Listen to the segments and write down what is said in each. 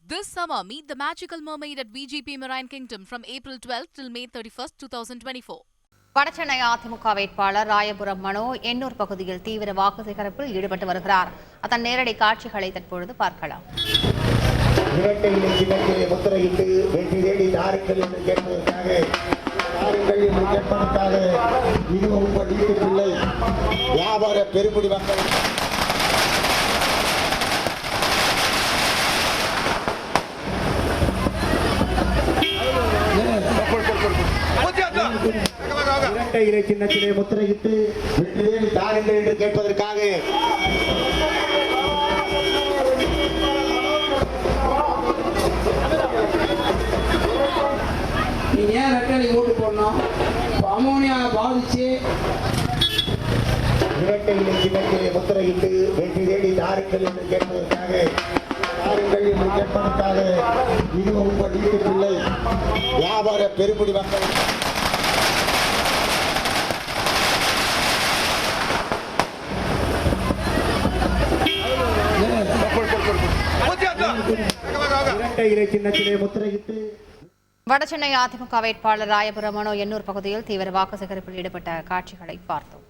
This summer, meet the magical mermaid at VGP Marine Kingdom from April 12th till May 31st, 2024. Vadachennai AIADMK வேட்பாளர் ராயபுரம் மனோ எண்ணூர் பகுதியில் தீவிர வாக்கு சேகரிப்பில் ஈடுபட்டு வருகிறார். அதன் நேரடி காட்சிகளை தற்பொழுது பார்க்கலாம். இரட்டை இலக்கியத்திலே முத்திரையிட்டு வெற்றி தேடி தாருங்கள் என்று கேட்பதற்காக இதுவும் உங்கள் வீட்டு பிள்ளை வியாபார பெருமுடி மக்கள் இரட்டை இலை சின்னத்திலே முத்திரையிட்டு வெற்றி தேடி தாருங்கள் என்று கேட்பதற்காக நீங்க ஏன் ரெட்டை ஓட்டு போடணும்? அமோனியா பாதிச்சு இரட்டை இலை சின்னத்திலே முத்திரையிட்டு வெற்றி தேடி தாருங்கள் என்று கேட்பதற்காக இதுவும் உங்கள் வீட்டு பிள்ளை வியாபார பெருமுடி மக்கள் இரட்டை இலை சின்னத்திலே முத்திரையிட்டு வடசென்னை அதிமுக வேட்பாளர் ராயபுரம் மனோ எண்ணூர் பகுதியில் தீவிர வாக்கு சேகரிப்பில் ஈடுபட்ட காட்சிகளை பார்த்தோம்.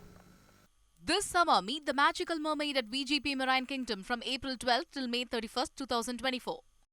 This summer, meet the magical mermaid at VGP Marine Kingdom from April 12th till May 31st, 2024.